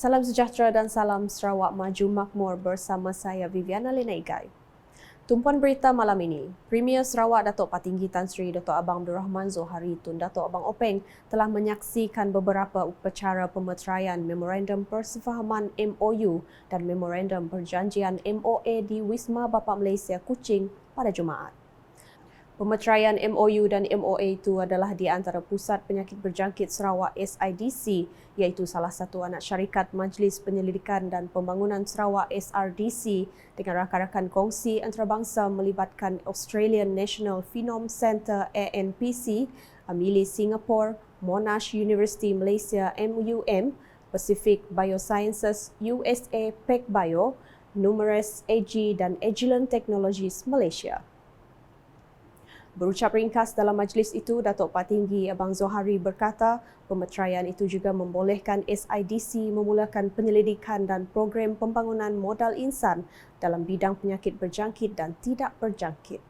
Salam sejahtera dan salam Sarawak Maju Makmur bersama saya Viviana Lenaigai. Tumpuan berita malam ini, Premier Sarawak Datuk Patinggi Tan Sri Dato' Abang Abdul Rahman Zohari Tun Dato' Abang Openg telah menyaksikan beberapa upacara pemeteraian Memorandum Persefahaman MOU dan Memorandum Perjanjian MOA di Wisma Bapa Malaysia Kuching pada Jumaat. Pemeteraian MOU dan MOA itu adalah di antara Pusat Penyakit Berjangkit Sarawak SIDC, iaitu salah satu anak syarikat Majlis Penyelidikan dan Pembangunan Sarawak SRDC dengan rakan-rakan kongsi antarabangsa melibatkan Australian National Phenome Centre ANPC, Amili Singapore, Monash University Malaysia MUM, Pacific Biosciences USA PECBio, Numerous AG dan Agilent Technologies Malaysia. Berucap ringkas dalam majlis itu, Datuk Patinggi Abang Zohari berkata pemeteraian itu juga membolehkan SIDC memulakan penyelidikan dan program pembangunan modal insan dalam bidang penyakit berjangkit dan tidak berjangkit.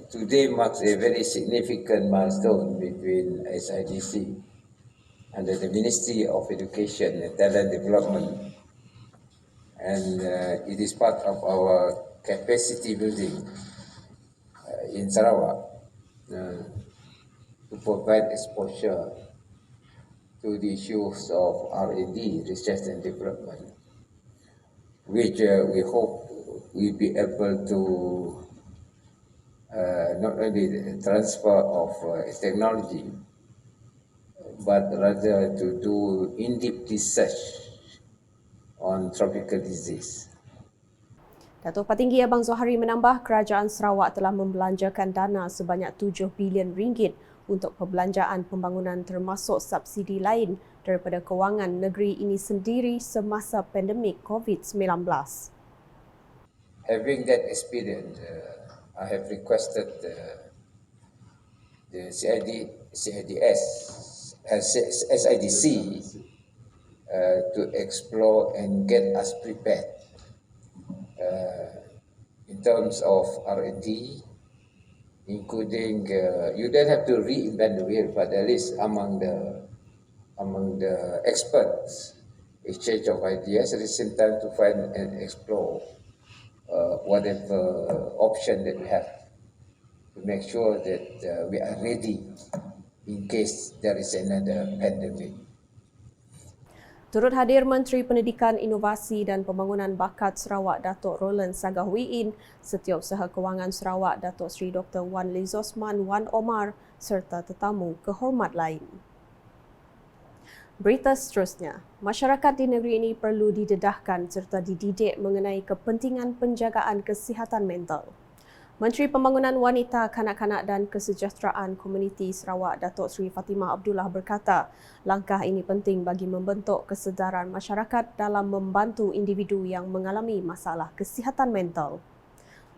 Today marks a very significant milestone between SIDC under the Ministry of Education and Talent Development, and it is part of our capacity building in Sarawak to provide exposure to the issues of R&D, research and development, which we hope will be able to not only the transfer of technology, but rather to do in-depth research on tropical disease. Datuk Patinggi Abang Zohari menambah kerajaan Sarawak telah membelanjakan dana sebanyak 7 bilion ringgit untuk perbelanjaan pembangunan termasuk subsidi lain daripada kewangan negeri ini sendiri semasa pandemik COVID-19. Having that experience, I have requested the SIDC to explore and get us prepared in terms of R&D, including you don't have to reinvent the wheel, but at least among the experts, exchange of ideas at the same time to find and explore whatever option that we have to make sure that we are ready in case there is another pandemic. Turut hadir Menteri Pendidikan, Inovasi dan Pembangunan Bakat Sarawak Datuk Roland Sagahwiin, Setiausaha Kewangan Sarawak Datuk Seri Dr. Wan Lizosman Wan Omar serta tetamu kehormat lain. Berita seterusnya, masyarakat di negeri ini perlu didedahkan serta dididik mengenai kepentingan penjagaan kesihatan mental. Menteri Pembangunan Wanita, Kanak-kanak dan Kesejahteraan Komuniti Sarawak Datuk Seri Fatimah Abdullah berkata, langkah ini penting bagi membentuk kesedaran masyarakat dalam membantu individu yang mengalami masalah kesihatan mental.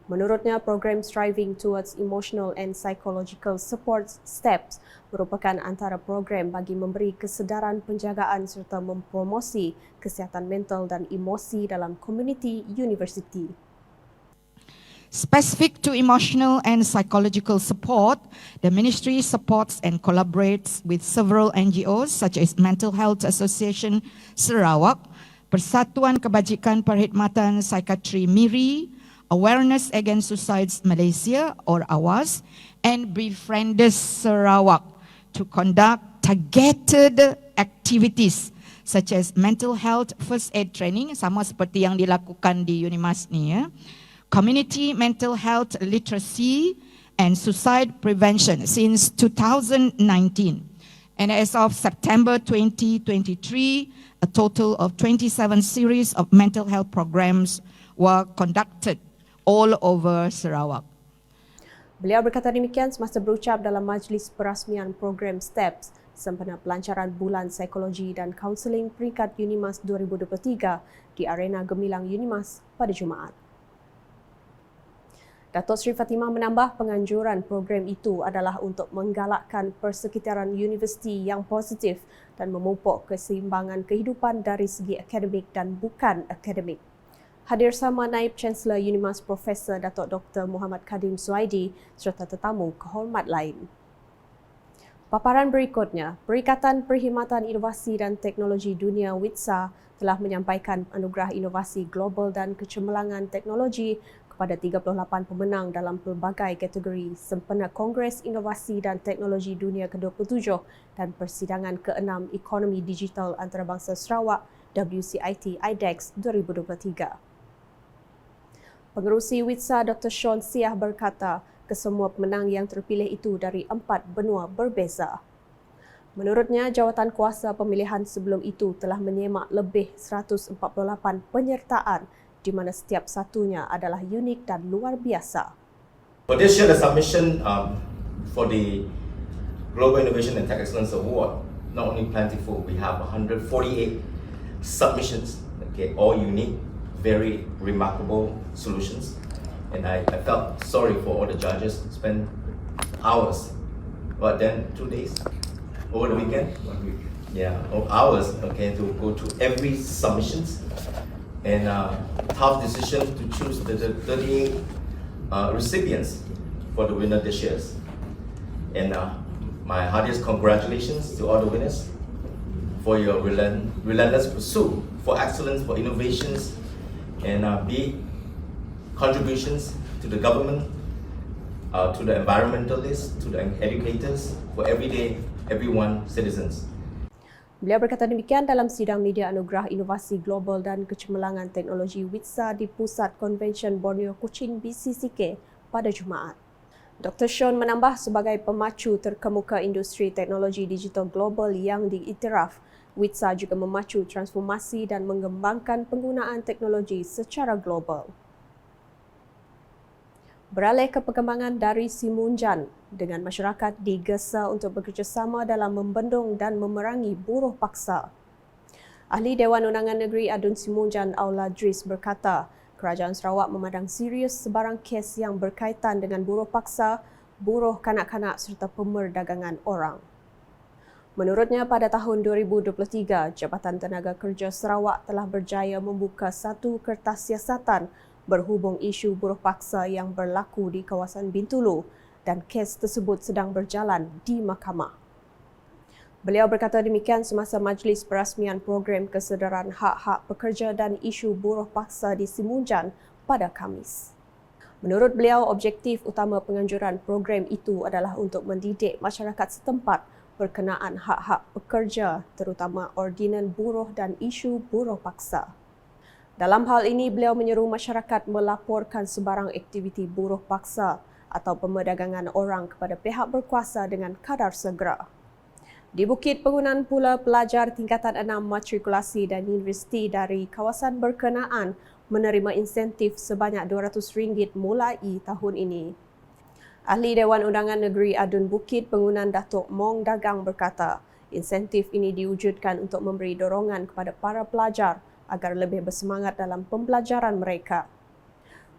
Menurutnya, program Striving Towards Emotional and Psychological Support STEPS merupakan antara program bagi memberi kesedaran penjagaan serta mempromosi kesihatan mental dan emosi dalam komuniti universiti. Specific to emotional and psychological support, the Ministry supports and collaborates with several NGOs such as Mental Health Association Sarawak, Persatuan Kebajikan Perkhidmatan Psikiatri MIRI, Awareness Against Suicides Malaysia or AWAS, and Befrienders Sarawak to conduct targeted activities such as mental health first aid training, sama seperti yang dilakukan di Unimas ni ya. Community mental health literacy and suicide prevention since 2019. And as of September 2023, a total of 27 series of mental health programs were conducted all over Sarawak. Beliau berkata demikian semasa berucap dalam majlis perasmian program STEPS sempena pelancaran Bulan Psikologi dan Kaunseling Peringkat Unimas 2023 di Arena Gemilang Unimas pada Jumaat. Datuk Seri Fatimah menambah penganjuran program itu adalah untuk menggalakkan persekitaran universiti yang positif dan memupuk keseimbangan kehidupan dari segi akademik dan bukan akademik. Hadir sama Naib Chancellor Unimas Profesor Datuk Dr. Muhammad Kadim Suaidi serta tetamu kehormat lain. Paparan berikutnya, Perikatan Perkhidmatan Inovasi dan Teknologi Dunia WITSA telah menyampaikan anugerah inovasi global dan kecemerlangan teknologi kepada 38 pemenang dalam pelbagai kategori sempena Kongres Inovasi dan Teknologi Dunia ke-27 dan persidangan ke-6 Ekonomi Digital Antarabangsa Sarawak WCIT IDEX 2023. Pengerusi WITSA Dr. Sean Siah berkata, kesemua pemenang yang terpilih itu dari 4 benua berbeza. Menurutnya, jawatan kuasa pemilihan sebelum itu telah menyemak lebih 148 penyertaan di mana setiap satunya adalah unik dan luar biasa. For this year, the submission for the Global Innovation and Tech Excellence Award, not only plentiful, we have 148 submissions, okay, all unique, very remarkable solutions. And I felt sorry for all the judges, spent hours, but then 2 days, over the weekend? 1 week. Yeah, hours, okay, to go through every submissions and tough decision to choose the 38 recipients for the winner this year. And my heartiest congratulations to all the winners for your relentless pursuit for excellence, for innovations, and big contributions to the government, to the environmentalists, to the educators, for everyone citizens. Beliau berkata demikian dalam sidang media anugerah inovasi global dan kecemerlangan teknologi WITSA di Pusat Konvensyen Borneo Kuching BCCK pada Jumaat. Dr. Sean menambah sebagai pemacu terkemuka industri teknologi digital global yang diiktiraf, WITSA juga memacu transformasi dan mengembangkan penggunaan teknologi secara global. Beralih ke perkembangan dari Simunjan, dengan masyarakat digesa untuk bekerjasama dalam membendung dan memerangi buruh paksa. Ahli Dewan Undangan Negeri Adun Simunjan Aula Dris berkata, Kerajaan Sarawak memandang serius sebarang kes yang berkaitan dengan buruh paksa, buruh kanak-kanak serta pemerdagangan orang. Menurutnya, pada tahun 2023, Jabatan Tenaga Kerja Sarawak telah berjaya membuka satu kertas siasatan berhubung isu buruh paksa yang berlaku di kawasan Bintulu dan kes tersebut sedang berjalan di mahkamah. Beliau berkata demikian semasa majlis perasmian program kesedaran hak-hak pekerja dan isu buruh paksa di Simunjan pada Khamis. Menurut beliau, objektif utama penganjuran program itu adalah untuk mendidik masyarakat setempat berkenaan hak-hak pekerja, terutama ordinan buruh dan isu buruh paksa. Dalam hal ini, beliau menyeru masyarakat melaporkan sebarang aktiviti buruh paksa atau pemerdagangan orang kepada pihak berkuasa dengan kadar segera. Di Bukit Pengunan pula, pelajar tingkatan 6 matrikulasi dan universiti dari kawasan berkenaan menerima insentif sebanyak RM200 mulai tahun ini. Ahli Dewan Undangan Negeri Adun Bukit Pengunan Datuk Mong Dagang berkata, insentif ini diwujudkan untuk memberi dorongan kepada para pelajar agar lebih bersemangat dalam pembelajaran mereka.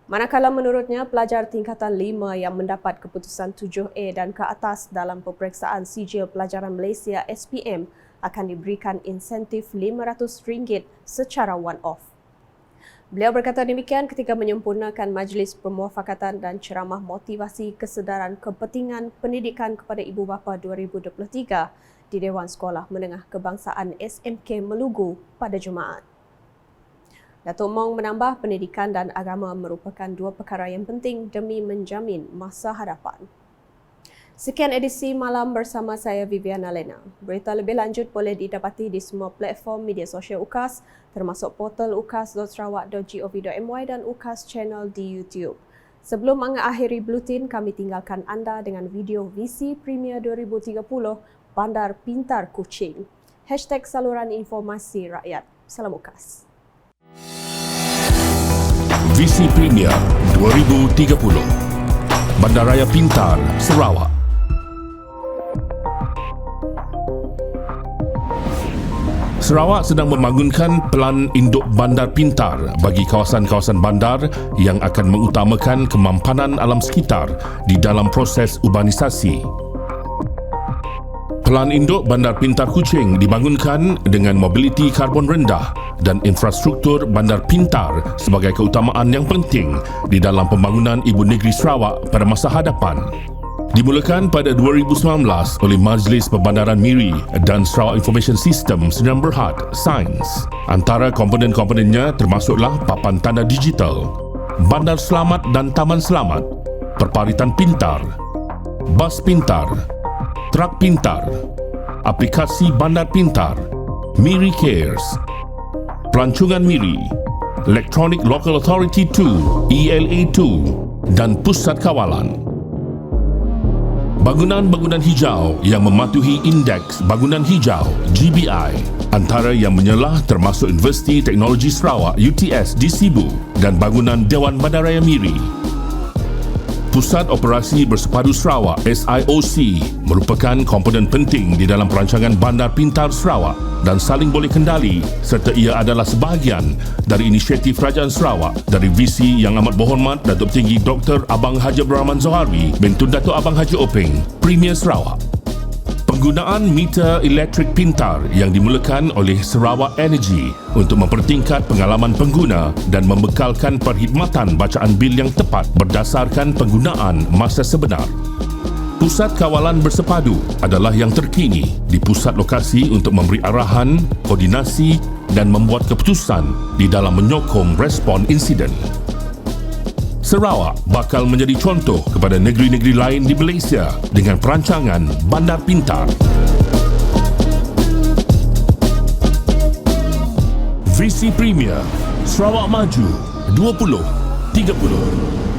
Manakala menurutnya, pelajar tingkatan 5 yang mendapat keputusan 7A dan ke atas dalam peperiksaan Sijil Pelajaran Malaysia SPM akan diberikan insentif RM500 secara one-off. Beliau berkata demikian ketika menyempurnakan Majlis Permuafakatan dan Ceramah Motivasi Kesedaran Kepentingan Pendidikan kepada Ibu Bapa 2023 di Dewan Sekolah Menengah Kebangsaan SMK Melugu pada Jumaat. Datuk Mong menambah pendidikan dan agama merupakan dua perkara yang penting demi menjamin masa hadapan. Sekian edisi malam bersama saya Viviana Lena. Berita lebih lanjut boleh didapati di semua platform media sosial UKAS termasuk portal ukas.sarawak.gov.my dan UKAS Channel di YouTube. Sebelum mengakhiri buletin, kami tinggalkan anda dengan video Visi Premier 2030 Bandar Pintar Kuching. #saluran informasi rakyat. Salam UKAS. Visi Premier 2030 Bandaraya Pintar Sarawak. Sarawak sedang membangunkan Pelan Induk Bandar Pintar bagi kawasan-kawasan bandar yang akan mengutamakan kemampanan alam sekitar di dalam proses urbanisasi. Pelan Induk Bandar Pintar Kuching dibangunkan dengan mobiliti karbon rendah dan infrastruktur bandar pintar sebagai keutamaan yang penting di dalam pembangunan ibu negeri Sarawak pada masa hadapan. Dimulakan pada 2019 oleh Majlis Perbandaran Miri dan Sarawak Information System Sdn Bhd Sains. Antara komponen-komponennya termasuklah papan tanda digital, bandar selamat dan taman selamat, perparitan pintar, bas pintar, trak pintar, aplikasi bandar pintar, Miri Cares, pelancongan Miri, Electronic Local Authority 2 ELA2 dan pusat kawalan. Bangunan-bangunan hijau yang mematuhi Indeks Bangunan Hijau GBI, antara yang menyelah termasuk Universiti Teknologi Sarawak UTS di Sibu dan bangunan Dewan Bandaraya Miri. Pusat Operasi Bersepadu Sarawak SIOC merupakan komponen penting di dalam perancangan Bandar Pintar Sarawak dan saling boleh kendali serta ia adalah sebahagian dari inisiatif Kerajaan Sarawak dari visi yang amat berhormat Datuk Tinggi Dr. Abang Haji Abdul Rahman Zohari bintu Datuk Abang Haji Openg, Premier Sarawak. Penggunaan meter elektrik pintar yang dimulakan oleh Sarawak Energy untuk mempertingkat pengalaman pengguna dan membekalkan perkhidmatan bacaan bil yang tepat berdasarkan penggunaan masa sebenar. Pusat Kawalan Bersepadu adalah yang terkini di pusat lokasi untuk memberi arahan, koordinasi dan membuat keputusan di dalam menyokong respon insiden. Sarawak bakal menjadi contoh kepada negeri-negeri lain di Malaysia dengan perancangan Bandar Pintar. Visi Premier Sarawak Maju 2030.